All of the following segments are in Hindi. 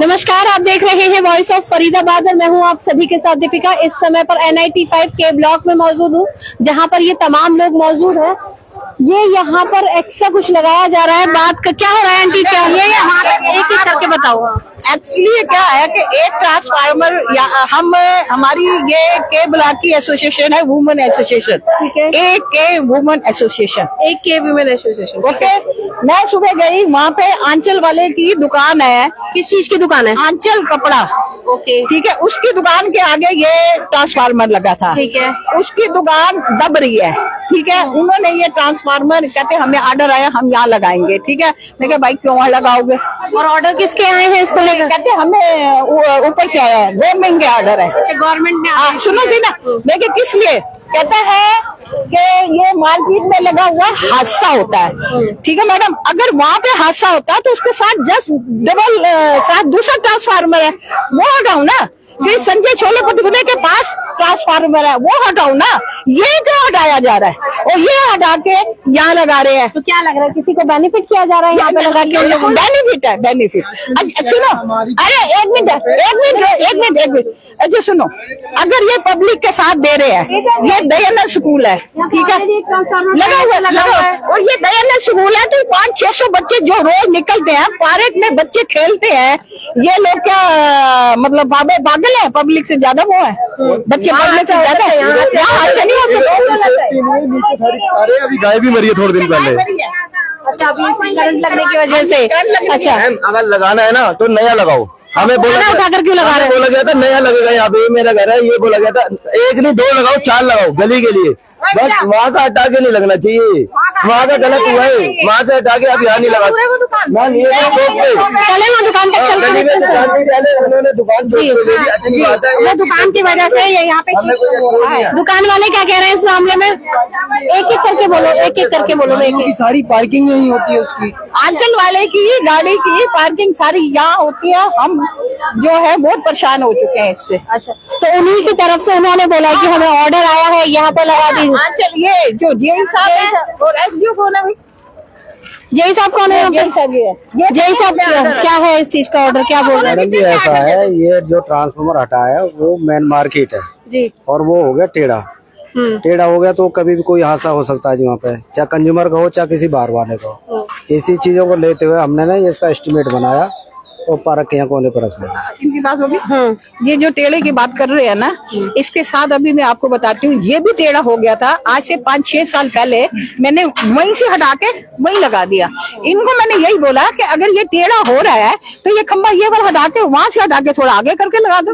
नमस्कार, आप देख रहे हैं वॉइस ऑफ फरीदाबाद और मैं हूं आप सभी के साथ दीपिका। इस समय पर NIT 5 के ब्लॉक में मौजूद हूं, जहां पर ये तमाम लोग मौजूद हैं। ये यहाँ पर एक्स्ट्रा कुछ लगाया जा रहा है। बात का क्या हो रहा है आंटी, क्या ये एक एक करके बताओ। एक्चुअली क्या है कि एक ट्रांसफार्मर हमारी ये के ब्लॉक की एसोसिएशन है, वुमेन एसोसिएशन, ठीक है, एक के वुमेन एसोसिएशन, एक के वुमेन एसोसिएशन। ओके। मैं सुबह गई, वहाँ पे आंचल वाले की दुकान है। किस चीज की दुकान है? आंचल कपड़ा, ओके, ठीक है। उसकी दुकान के आगे ये ट्रांसफार्मर लगा था, ठीक है। उसकी दुकान दब रही है, ठीक है। उन्होंने ये ट्रांसफार्मर कहते हमें ऑर्डर आया, हम यहाँ लगाएंगे, ठीक है। मैं कहा भाई क्यों वहाँ लगाओगे? और ऑर्डर किसके आए हैं इसको लेकर? कहते हमें ऊपर से आया है, गवर्नमेंट के ऑर्डर है। अच्छा, गवर्नमेंट ने। हाँ सुनो जी ना, देखिए किस लिए कहते हैं कि ये मार्केट में लगा हुआ हादसा होता है, ठीक है मैडम। अगर वहाँ पे हादसा होता है तो उसके साथ जस्ट डबल साथ दूसरा ट्रांसफार्मर है, वो हटाओ ना। फिर संजय छोले भटूरे के पास ट्रांसफार्मर है, वो हटाओ ना। ये क्यों हटाया जा रहा है और ये हटा के यहाँ लगा रहे हैं? तो क्या लग रहा है, किसी को बेनिफिट किया जा रहा है यहाँ पे लगा के? बेनिफिट है, बेनिफिट। सुनो, अरे एक मिनट, अच्छा सुनो, अगर ये पब्लिक के साथ दे रहे हैं, ये दयानंद स्कूल है, ठीक है, लगा हुआ है। और ये दयानंद स्कूल है तो 500-600 बच्चे जो रोज निकलते हैं, पार्क में बच्चे खेलते हैं, ये लोग क्या मतलब पागल है? पब्लिक से ज्यादा वो है, बच्चे पब्लिक से ज्यादा है। नहीं हो सकता। अभी गाय भी मरी है थोड़े दिन पहले। अच्छा, अभी इसी करंट लगने की वजह से। अच्छा, अगर लगाना है ना तो नया लगाओ। हमें बोला उठाकर क्यों लगा रहे हैं? बोला गया था नया लगेगा यहाँ पे, मेरा घर है, ये बोला गया था एक नहीं 2 लगाओ, 4 लगाओ गली के लिए, बस वहाँ का हटा के नहीं लगना चाहिए। वहाँ का गलत हुआ है, वहाँ से हटा के अब यहाँ नहीं लगा। चले वहाँ दुकान तक, उन्होंने दुकान वो दुकान की वजह से ये यहाँ पे दुकान वाले क्या कह रहे हैं इस मामले में? एक एक करके बोलो, की सारी पार्किंग नहीं होती है उसकी। आंचल वाले की गाड़ी की पार्किंग सारी यहाँ होती है। हम जो है बहुत परेशान हो चुके हैं इससे। अच्छा, तो उन्हीं की तरफ से उन्होंने बोला कि हमें ऑर्डर आया है यहाँ पे लगा दीजिए। आंचल ये जो जेई साहब है और SDO कौन है? जेई साहब कौन है? जेई साहब क्या है इस चीज का ऑर्डर, क्या बोल रहे हैं? मैडम जी ऐसा है, ये जो ट्रांसफार्मर हटा है वो मेन मार्केट है जी, और वो हो गया टेढ़ा हो गया तो कभी भी कोई हादसा हो सकता है जी वहाँ पे, चाहे कंज्यूमर का हो चाहे किसी बाहर वाले का हो। इसी चीजों को लेते हुए हमने ना इसका एस्टिमेट बनाया और पार्क के यहाँ कोने पर रख दिया। इनकी बात होगी। ये जो टेढ़े की बात कर रहे हैं ना, इसके साथ अभी मैं आपको बताती हूँ, ये भी टेढ़ा हो गया था आज से 5-6 साल पहले। मैंने वहीं से हटा के वहीं लगा दिया। इनको मैंने यही बोला कि अगर ये टेढ़ा हो रहा है तो ये खंबा ये वाला हटा के वहाँ से हटा के थोड़ा आगे करके लगा दो।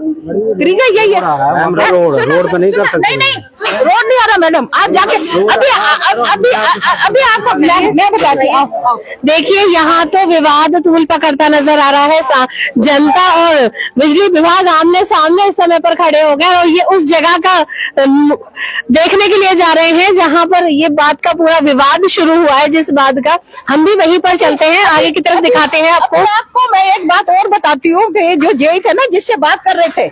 तरीका यही है। रोड पे नहीं कर सकते। नहीं, रोड नहीं आ रहा मैडम। आप जाके अभी आपको मैं बताती हूँ। देखिए, यहाँ तो विवाद तूल पकड़ता नजर आ रहा है। जनता और बिजली विभाग आमने सामने इस समय पर खड़े हो गए और ये उस जगह का देखने के लिए जा रहे हैं जहां पर ये बात का पूरा विवाद शुरू हुआ है। जिस बात का हम भी वहीं पर चलते हैं, आगे की तरफ दिखाते हैं आपको मैं एक बात और बताती हूँ कि जो जेई थे ना, जिससे बात कर रहे थे,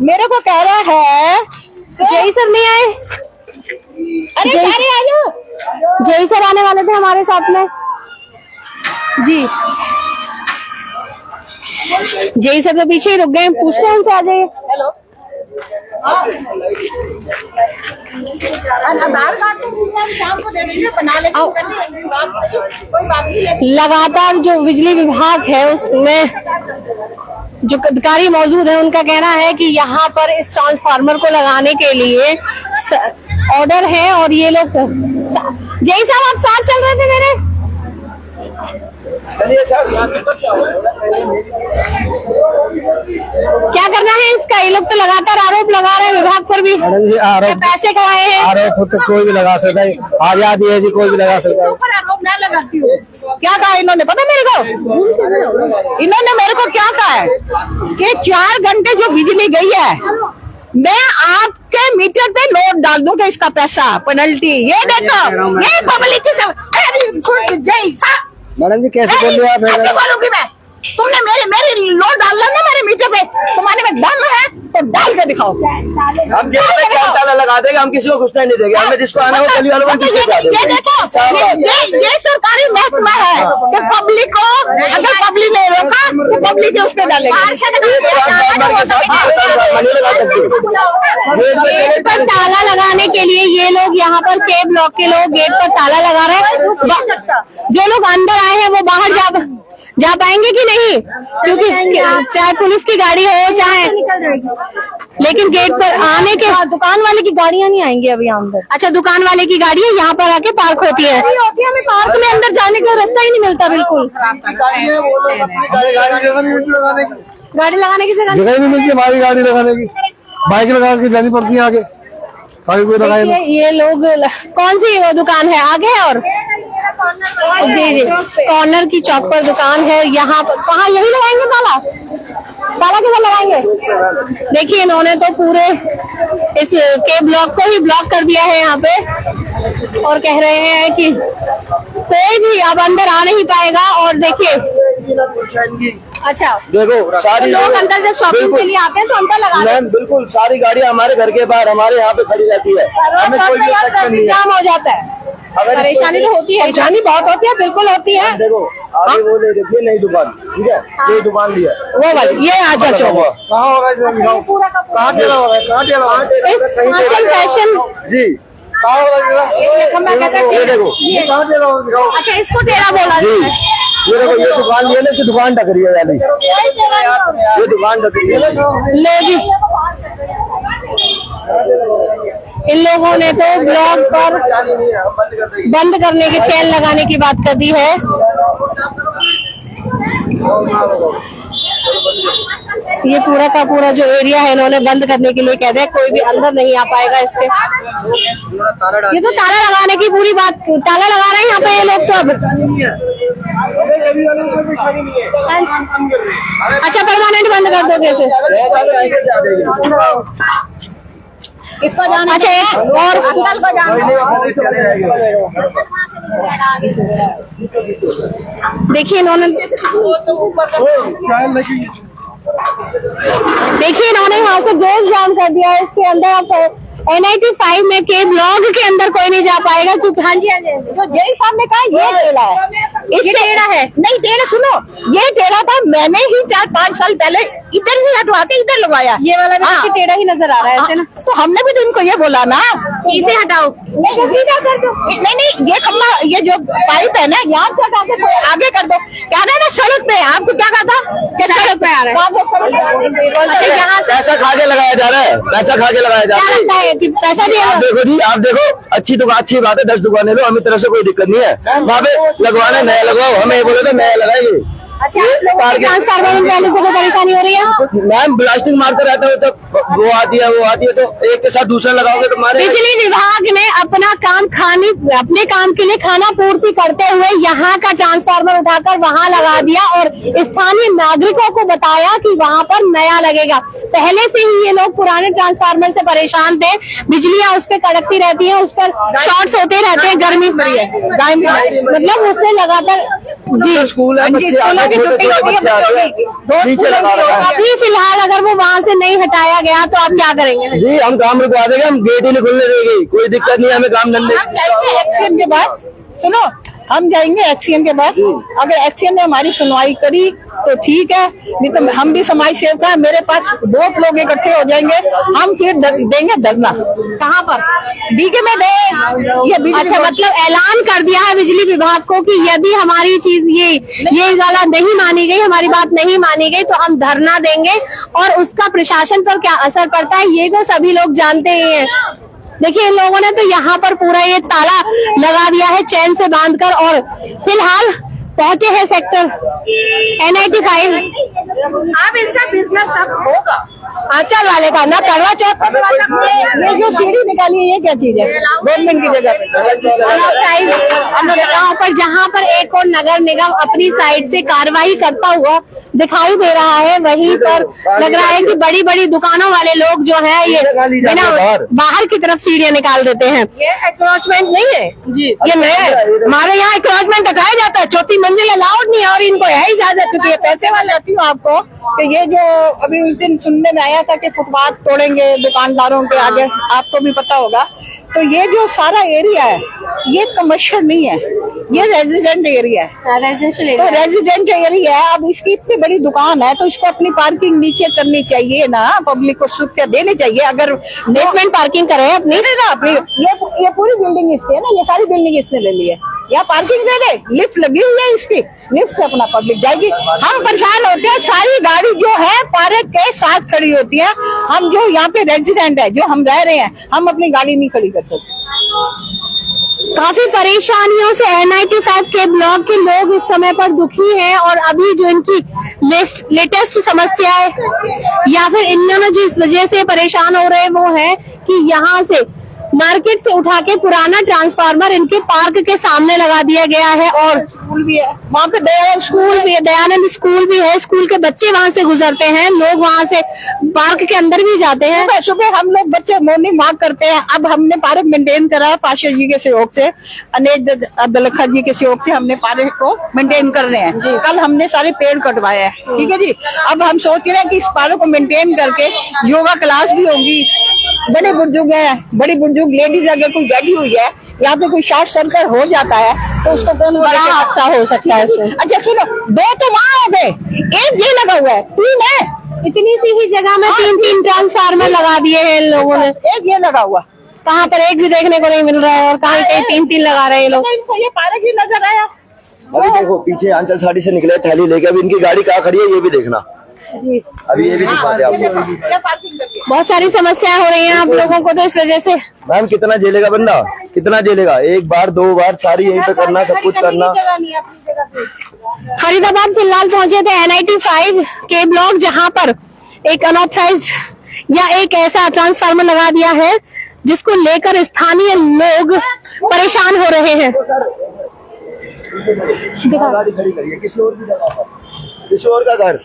मेरे को कह रहा है जेई सर नहीं आए। अरे सारे आ जाओ। जेई सर आने वाले थे हमारे साथ में जी। जेई सर तो पीछे ही रुक गए, पूछते हैं उनसे, आ जाइए। हेलो, आधार कार्ड तो शाम को दे देंगे, बना लेंगे, कोई बात नहीं। लगातार जो बिजली विभाग है उसमें जो अधिकारी मौजूद है, उनका कहना है कि यहाँ पर इस ट्रांसफार्मर को लगाने के लिए ऑर्डर है और ये लोग। जेई साहब आप साथ चल रहे थे मेरे? क्या करना है इसका? ये लोग तो लगातार आरोप लगा रहे हैं विभाग पर भी। मैडम जी आरोप पैसे कमाए हैं। आरोप तो कोई भी लगा सकता है, आजादी है जी, कोई भी लगा सकता है। आरोप ना लगाती हूँ। क्या कहा इन्होंने पता मेरे को? इन्होंने मेरे को क्या कहा है कि 4 घंटे जो बिजली गई है, मैं आपके मीटर पे नोट डाल दूंगा, इसका पैसा पेनल्टी। ये देखो, ये पब्लिक की सब। मैडम जी कैसे बोल रहे हैं? कैसे बोलूंगी मैं? तुमने मेरे नोट डालना ना मेरे मीटर पे, तुम्हारे में दम है तो डाल के दिखाओ। हम ताला लगा देंगे, हम किसी को घुसने नहीं देंगे। हमें जिसको आना हो गली वालों को पीछे से आ ये देखो, ये सरकारी महकमा है कि पब्लिक को, अगर पब्लिक ने रोका पब्लिक है उस पे डालेंगे। गेट पर ताला लगाने के लिए ये लोग यहाँ पर के ब्लॉक के लोग गेट पर ताला लगा रहे हैं। जो लोग अंदर आए हैं वो बाहर जा पाएंगे कि नहीं, क्योंकि चाहे पुलिस की गाड़ी हो चाहे, लेकिन गेट पर आने के दुकान वाले की गाड़ियां नहीं आएंगी अभी अंदर। अच्छा, दुकान वाले की गाड़ी है यहाँ पर आके पार्क होती है। हमें पार्क में अंदर जाने का रास्ता ही नहीं मिलता बिल्कुल। गाड़ी लगाने की जगह नहीं मिलती हमारी गाड़ी लगाने की, बाइक लगा के जानी पड़ती है आगे। ये लोग कौन सी वो दुकान है आगे? और जी कॉर्नर की चौक पर दुकान है। यहाँ पर कहाँ यही लगाएंगे ताला? ताला किधर लगाएंगे? देखिए इन्होंने तो पूरे इस के ब्लॉक को ही ब्लॉक कर दिया है यहाँ पे, और कह रहे हैं कि कोई भी अब अंदर आ नहीं पाएगा। और देखिए, अच्छा देखो सारी लोग अंदर जब शॉपिंग के लिए आते हैं तो अंदर लगा मैम, बिल्कुल सारी गाड़ियाँ हमारे घर के बाहर हमारे यहाँ पे खड़ी रहती है। हमें कोई रिस्ट्रिक्शन नहीं है। जाम हो जाता है, परेशानी तो होती है, परेशानी बहुत होती है, बिल्कुल होती है। देखो आगे वो ले देखिए नई दुकान, ठीक है, ये दुकान लिया वो वाली, ये आजा चौक कहाँ हो रहा है, कहाँ ठेला हो रहा है, कहाँ ठेला हो रहा है? इस आंचल फैशन जी कहाँ हो रहा है? ये देखो ये कहाँ ठेला हो रहा है? अच्छा, इसको तेरा बोला जी ये देखो, ये दुकान लिया ना, इसकी दुकान ढक रही है यानी, ये दुकान ढक रही है। लो जी, इन लोगों ने तो ब्लॉक पर बंद करने की, चेन लगाने की बात कर दी है। ये पूरा का पूरा जो एरिया है इन्होंने बंद करने के लिए कह दिया, कोई भी अंदर नहीं आ पाएगा इसके। ये तो ताला लगाने की पूरी बात, ताला लगा रहे हैं यहाँ पे ये लोग तो अब। अच्छा, परमानेंट बंद कर दो कैसे? इसका जाना, अच्छा एक और अंकल का जाना। देखिए इन्होंने यहाँ से गेट जाम कर दिया है। इसके अंदर आप NIT 5 में के ब्लॉक के अंदर कोई नहीं जा पाएगा, क्योंकि हाँ जी जो जय साहब ने कहा ये टेढ़ा है, इससे टेढ़ा है नहीं, टेढ़ा सुनो, ये टेढ़ा था, मैंने ही 4-5 साल पहले इधर से हटवा के इधर लगवाया। ये वाला भी टेढ़ा ही नजर आ रहा है ऐसे ना, तो हमने भी तो इनको ये बोला ना, इसे हटाओ, सीधा कर दो। नहीं, ये खम्बा, ये जो पाइप है ना, यहाँ से हटा के आगे कर दो। क्या ना सड़क पे, आपको क्या कहा था कि सड़क पे आ रहा है? यहाँ से पैसा खा के लगाया जा रहा है, पैसा खा के लगाया जा रहा है कि पैसा दिया। आप देखो जी, आप देखो, अच्छी दुकान, अच्छी बात है, 10 दुकानें लो, हमें तरफ से कोई दिक्कत नहीं है। वहाँ पे लगवाना नया लगवाओ, हमें ये बोले तो नया लगाएंगे। अच्छा, ट्रांसफार्मर में पहले से कोई परेशानी हो रही है? मैम ब्लास्टिंग मारते रहता है, तो वो आती है, तो एक के साथ दूसरा लगाओगे तो मारे। बिजली विभाग ने अपना काम अपने काम के लिए खाना पूर्ति करते हुए यहाँ का ट्रांसफार्मर उठाकर वहाँ लगा दिया, और स्थानीय नागरिकों को बताया कि वहाँ पर नया लगेगा। पहले से ही ये लोग पुराने ट्रांसफार्मर से परेशान थे, बिजलियाँ उस पर कड़कती रहती है, उस पर शॉर्ट्स होते रहते हैं, गर्मी मतलब उससे लगातार जी स्कूल है, अभी फिलहाल अगर वो वहाँ से नहीं हटाया गया तो आप क्या करेंगे? जी हम काम रुकवा देंगे, हम गेट ही नहीं खुलने देंगे, कोई दिक्कत नहीं, हमें काम धंधे। एक्सीएम के पास सुनो, हम जाएंगे एक्सीएम के पास, अगर एक्सीएम ने हमारी सुनवाई करी तो ठीक है, नहीं तो हम भी समाज सेवक है, मेरे पास बहुत लोग इकट्ठे हो जाएंगे, हम फिर देंगे धरना। कहाँ पर? डीके में दे ये। अच्छा, मतलब ऐलान कर दिया है बिजली विभाग को कि यदि हमारी चीज ये वाला नहीं मानी गई, हमारी बात नहीं मानी गई, तो हम धरना देंगे, और उसका प्रशासन पर क्या असर पड़ता है ये तो सभी लोग जानते ही हैं। देखिए इन लोगों ने तो यहाँ पर पूरा ये ताला लगा दिया है चैन से बांधकर, और फिलहाल पहुंचे हैं सेक्टर NIT 5। अब इसका बिजनेस तब होगा आंचल वाले का ना, करवा चौथ। ये जो सीढ़ी निकाली है ये क्या चीज है? गवर्नमेंट की जगह पर जहाँ पर एक और नगर निगम अपनी साइड से कार्रवाई करता हुआ दिखाई दे रहा है, वहीं पर लग रहा है कि बड़ी बड़ी दुकानों वाले लोग जो है ये बिना बाहर की तरफ सीढ़ियाँ निकाल देते हैं। ये एंक्रोचमेंट नहीं है जी, ये नया हमारे यहाँ एंक्रोचमेंट हटाया जाता है, चौथी मंजिल अलाउड नहीं है, और इनको है इजाजत, क्योंकि ये पैसे वाले आती हूँ आपको कि ये जो अभी उस दिन सुनने में आया था कि फुटपाथ तोड़ेंगे दुकानदारों के आगे, आपको भी पता होगा, तो ये जो सारा एरिया है ये कमर्शियल नहीं है, ये रेजिडेंट एरिया है, तो रेजिडेंट एरिया है। अब इसकी इतनी बड़ी दुकान है तो इसको अपनी पार्किंग नीचे करनी चाहिए ना, पब्लिक को सुविधा देनी चाहिए। अगर बेसमेंट पार्किंग करे अपनी ना अपनी ये पूरी बिल्डिंग इसकी है ना, ये सारी बिल्डिंग इसने ले ली है, यहाँ पार्किंग दे दे, लिफ्ट लगी हुई है इसकी, लिफ्ट से अपना पब्लिक जाएगी। हम परेशान होते हैं, सारी गाड़ी जो है पार्क के साथ खड़ी होती है। हम जो यहाँ पे रेजिडेंट है, जो हम रह रहे हैं, हम अपनी गाड़ी नहीं खड़ी कर सकते। काफी परेशानियों से N95 के ब्लॉक के लोग इस समय पर दुखी हैं और अभी जो इनकी लेटेस्ट समस्या है या फिर इन्होंने जिस वजह से परेशान हो रहे हैं वो है कि यहाँ से मार्केट से उठा के पुराना ट्रांसफार्मर इनके पार्क के सामने लगा दिया गया है और स्कूल भी है वहाँ पे दयानंद स्कूल भी है। स्कूल के बच्चे वहाँ से गुजरते हैं, लोग वहाँ से पार्क के अंदर भी जाते हैं। सुबह सुबह हम लोग बच्चे मॉर्निंग वॉक करते हैं। अब हमने पार्क मेंटेन करा पाशा जी के सहयोग से, अनेक दलखा जी के सहयोग से हमने पार्क को मेंटेन कर रहे हैं। कल हमने सारे पेड़ कटवाए हैं, ठीक है जी। अब हम सोच रहे हैं कि इस पार्क को मेंटेन करके योगा क्लास भी होगी। बड़े बुजुर्ग है, बड़ी बुजुर्ग लेडीज अगर कोई बैठी हुई है, यहाँ पे कोई शॉर्ट सर्किट हो जाता है तो उसको कौन बड़ा हादसा हो सकता है इससे। अच्छा सुनो, 2 तो वहाँ हो गए, एक ये लगा हुआ है, 3 है। इतनी सी ही जगह में 3 ट्रांसफार्मर लगा दिए हैं इन लोगों ने। एक ये लगा हुआ, कहाँ पर एक भी देखने को नहीं मिल रहा है और कहीं कहीं 3 लगा रहे हैं ये लोग। इनको ये पार्क ही नजर आया। अभी देखो पीछे आंचल साड़ी से निकले थैली लेके, अभी इनकी गाड़ी कहाँ खड़ी है ये भी देखना। अभी ये भी दिखा दे आपको। बहुत सारी समस्याएं हो रही हैं आप लोगों को तो इस वजह से। मैम कितना झेलेगा बंदा, कितना झेलेगा? 1 बार 2 बार सारी यहीं पे करना, सब कुछ करना। फरीदाबाद फिलहाल पहुंचे थे N95 के ब्लॉक, जहां पर एक अनऑथराइज्ड या एक ऐसा ट्रांसफार्मर लगा दिया है जिसको लेकर स्थानीय लोग परेशान हो रहे हैं। गाड़ी खड़ी करी है किशोर की जगह पर, किशोर का घर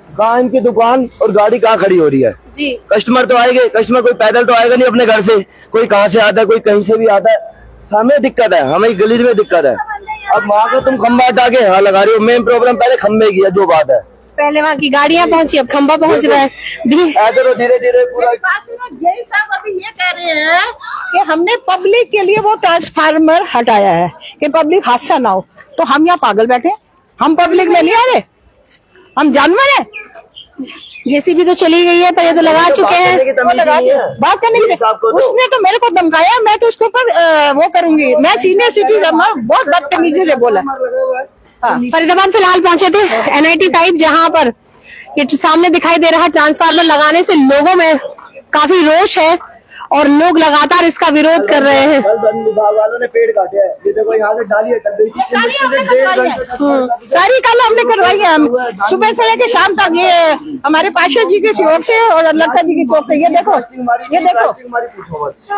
कहाँ, इनकी दुकान और गाड़ी कहाँ खड़ी हो रही है जी। कस्टमर तो आएंगे, कस्टमर कोई पैदल तो आएगा नहीं अपने घर से, कोई कहाँ से आता है, कोई कहीं से भी आता है। हमें दिक्कत है, हमें गली में दिक्कत है। अब वहाँ को तुम खंबा हटा के यहाँ लगा रही हो। मेन प्रॉब्लम पहले खंबे की है, जो बात है। पहले वहाँ की गाड़ियाँ पहुंची, अब खंबा पहुंच रहा है। ऐसे तो धीरे धीरे पूरा। यही साहब अभी ये कह रहे हैं कि हमने पब्लिक के लिए वो ट्रांसफार्मर हटाया है कि पब्लिक हादसा ना हो, तो हम यहाँ पागल बैठे, हम पब्लिक में नहीं आ रहे, हम जानवर है। जेसीबी तो चली गई है पर ये तो लगा चुके हैं। बात करने के लिए उसने तो मेरे को धमकाया, मैं तो उसके ऊपर वो करूंगी। मैं सीनियर सिटीजन हूँ, बहुत बदतमीजी से बोला। फरीदाबाद फिलहाल पहुंचे थे N95 जहां पर ये सामने दिखाई दे रहा ट्रांसफार्मर लगाने से लोगों में काफी रोष है और लोग लगातार इसका विरोध कर रहे हैं। वन विभाग वालों ने पेड़ काटे हैं, ये देखो यहाँ से डाली है, सारी कल हमने करवाई है। हम सुबह से लेकर शाम तक ये हमारे पाशा जी के सहयोग से और लखा जी के सहयोग से। ये देखो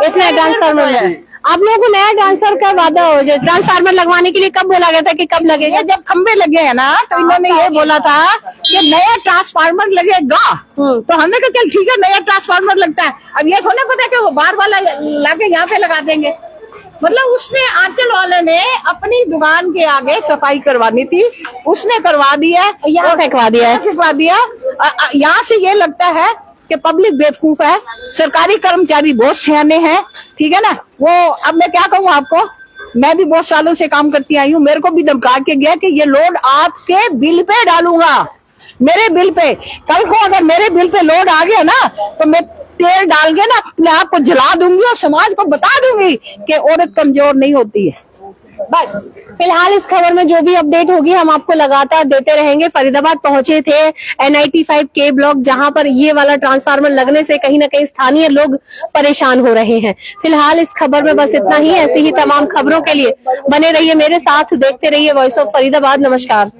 इसमें ट्रांसफार्मर में आप लोगों को नया ट्रांसफर का वादा हो जाए। ट्रांसफार्मर लगवाने के लिए कब बोला गया था कि कब लगेगा? जब खंबे लगे हैं ना तो इन्होंने ये बोला था कि नया ट्रांसफार्मर लगेगा, तो हमने कहा चल ठीक है नया ट्रांसफार्मर लगता है। अब ये थोड़ा पता कि वो बार वाला लाके यहाँ पे लगा देंगे। मतलब उसने आंचल वाले ने अपनी दुकान के आगे सफाई करवानी थी, उसने करवा दी है, यहाँ फेंकवा दिया। यहाँ से ये लगता है कि पब्लिक बेवकूफ है, सरकारी कर्मचारी बहुत सियाने हैं, ठीक है ना। वो अब मैं क्या कहूँ आपको, मैं भी बहुत सालों से काम करती आई हूँ, मेरे को भी धमका के गया कि ये लोड आपके बिल पे डालूंगा, मेरे बिल पे। कल को अगर मेरे बिल पे लोड आ गया ना तो मैं तेल डाल के ना अपने आप को जला दूंगी और समाज को बता दूंगी कि औरत कमजोर नहीं होती है। बस फिलहाल इस खबर में जो भी अपडेट होगी हम आपको लगातार देते रहेंगे। फरीदाबाद पहुंचे थे N95 के ब्लॉक, जहां पर ये वाला ट्रांसफार्मर लगने से कहीं ना कहीं स्थानीय लोग परेशान हो रहे हैं। फिलहाल इस खबर में बस इतना ही। ऐसी ही तमाम खबरों के लिए बने रहिए मेरे साथ, देखते रहिए वॉइस ऑफ फरीदाबाद। नमस्कार।